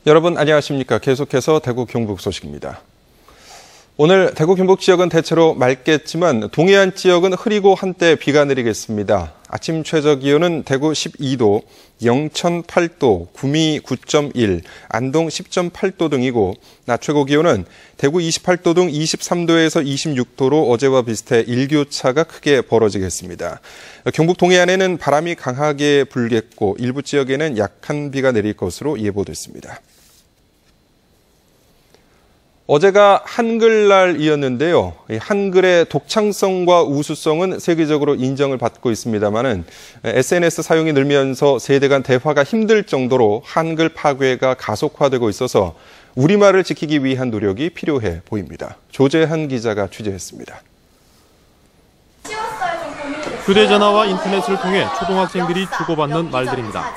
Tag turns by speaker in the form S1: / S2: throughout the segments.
S1: 여러분 안녕하십니까. 계속해서 대구 경북 소식입니다. 오늘 대구 경북 지역은 대체로 맑겠지만 동해안 지역은 흐리고 한때 비가 내리겠습니다. 아침 최저 기온은 대구 12도, 영천 8도, 구미 9.1, 안동 10.8도 등이고 낮 최고 기온은 대구 28도 등 23도에서 26도로 어제와 비슷해 일교차가 크게 벌어지겠습니다. 경북 동해안에는 바람이 강하게 불겠고 일부 지역에는 약한 비가 내릴 것으로 예보됐습니다. 어제가 한글날이었는데요. 한글의 독창성과 우수성은 세계적으로 인정을 받고 있습니다만은 SNS 사용이 늘면서 세대 간 대화가 힘들 정도로 한글 파괴가 가속화되고 있어서 우리말을 지키기 위한 노력이 필요해 보입니다. 조재한 기자가 취재했습니다.
S2: 휴대전화와 인터넷을 통해 초등학생들이 주고받는 말들입니다.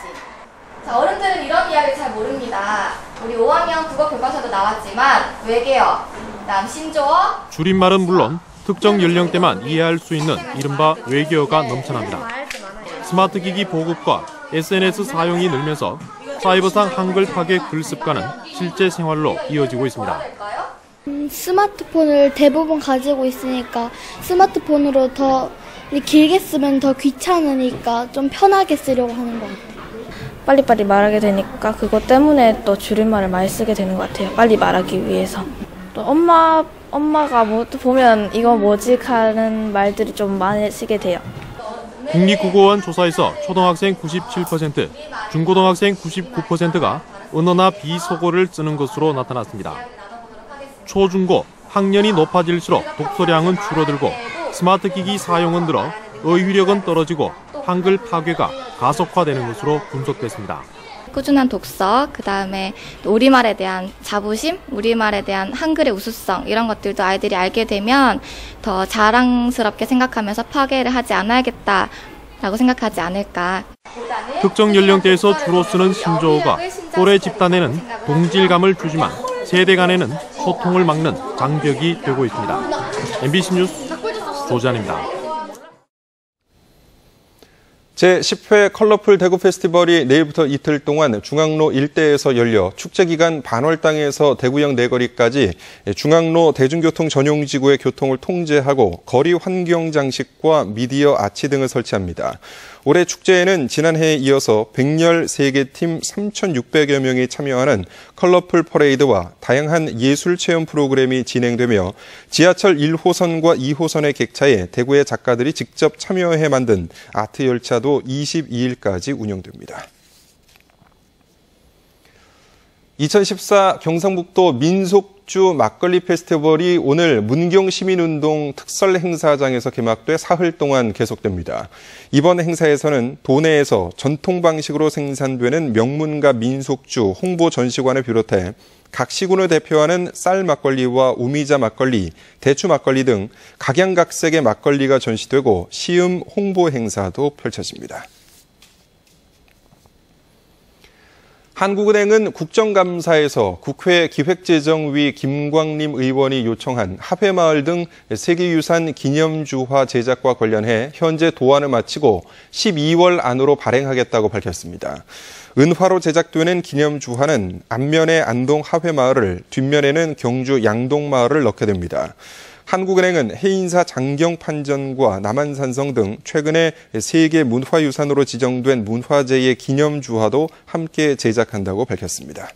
S3: 자, 어른들은 이런 이야기 잘 모릅니다. 우리 5학년 국어 교과서도 나왔지만 외계어, 그다음 신조어. 줄임말은 물론 특정 연령대만 이해할 수 있는 이른바 외계어가 넘쳐납니다. 스마트 기기 보급과 SNS 사용이 늘면서 사이버상 한글 파괴 글습관은 실제 생활로 이어지고 있습니다.
S4: 스마트폰을 대부분 가지고 있으니까 스마트폰으로 더 길게 쓰면 더 귀찮으니까 좀 편하게 쓰려고 하는 것 같아요.
S5: 빨리빨리 말하게 되니까 그것 때문에 또 줄임말을 많이 쓰게 되는 것 같아요. 빨리 말하기 위해서. 또 엄마가 뭐 보면 이거 뭐지 하는 말들이 좀 많이 쓰게 돼요.
S2: 국립국어원 조사에서 초등학생 97%, 중고등학생 99%가 언어나 비속어를 쓰는 것으로 나타났습니다. 초중고 학년이 높아질수록 독서량은 줄어들고 스마트 기기 사용은 늘어 어휘력은 떨어지고 한글 파괴가 가속화되는 것으로 분석됐습니다.
S3: 꾸준한 독서, 그다음에 우리말에 대한 자부심, 우리말에 대한 한글의 우수성 이런 것들도 아이들이 알게 되면 더 자랑스럽게 생각하면서 파괴를 하지 않아야겠다라고 생각하지 않을까.
S2: 특정 연령대에서 주로 쓰는 신조어가 또래 집단에는 동질감을 주지만 세대 간에는 소통을 막는 장벽이 되고 있습니다. MBC 뉴스 조재한입니다.
S1: 제10회 컬러풀 대구 페스티벌이 내일부터 이틀 동안 중앙로 일대에서 열려 축제 기간 반월당에서 대구역 내거리까지 중앙로 대중교통 전용지구의 교통을 통제하고 거리 환경 장식과 미디어 아치 등을 설치합니다. 올해 축제에는 지난해에 이어서 113개 팀 3,600여 명이 참여하는 컬러풀 퍼레이드와 다양한 예술 체험 프로그램이 진행되며 지하철 1호선과 2호선의 객차에 대구의 작가들이 직접 참여해 만든 아트 열차도 22일까지 운영됩니다. 2014 경상북도 민속주 막걸리 페스티벌이 오늘 문경시민운동 특설 행사장에서 개막돼 사흘 동안 계속됩니다. 이번 행사에서는 도내에서 전통 방식으로 생산되는 명문가 민속주 홍보 전시관을 비롯해 각 시군을 대표하는 쌀 막걸리와 우미자 막걸리, 대추 막걸리 등 각양각색의 막걸리가 전시되고 시음 홍보 행사도 펼쳐집니다. 한국은행은 국정감사에서 국회 기획재정위 김광림 의원이 요청한 하회마을 등 세계유산 기념주화 제작과 관련해 현재 도안을 마치고 12월 안으로 발행하겠다고 밝혔습니다. 은화로 제작되는 기념주화는 앞면에 안동 하회마을을, 뒷면에는 경주 양동마을을 넣게 됩니다. 한국은행은 해인사 장경판전과 남한산성 등 최근에 세계 문화유산으로 지정된 문화재의 기념주화도 함께 제작한다고 밝혔습니다.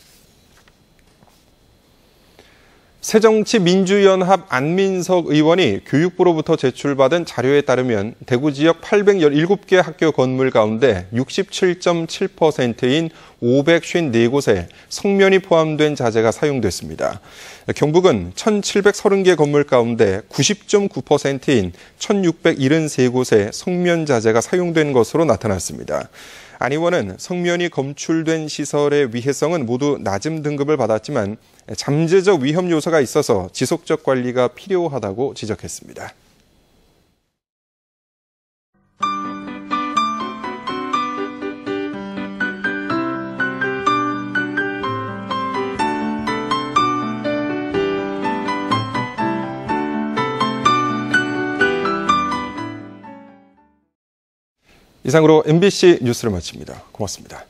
S1: 새정치민주연합 안민석 의원이 교육부로부터 제출받은 자료에 따르면 대구 지역 817개 학교 건물 가운데 67.7%인 554곳에 성면이 포함된 자재가 사용됐습니다. 경북은 1,730개 건물 가운데 90.9%인 1,673곳에 성면 자재가 사용된 것으로 나타났습니다. 안 의원은 성면이 검출된 시설의 위해성은 모두 낮은 등급을 받았지만 잠재적 위험 요소가 있어서 지속적 관리가 필요하다고 지적했습니다. 이상으로 MBC 뉴스를 마칩니다. 고맙습니다.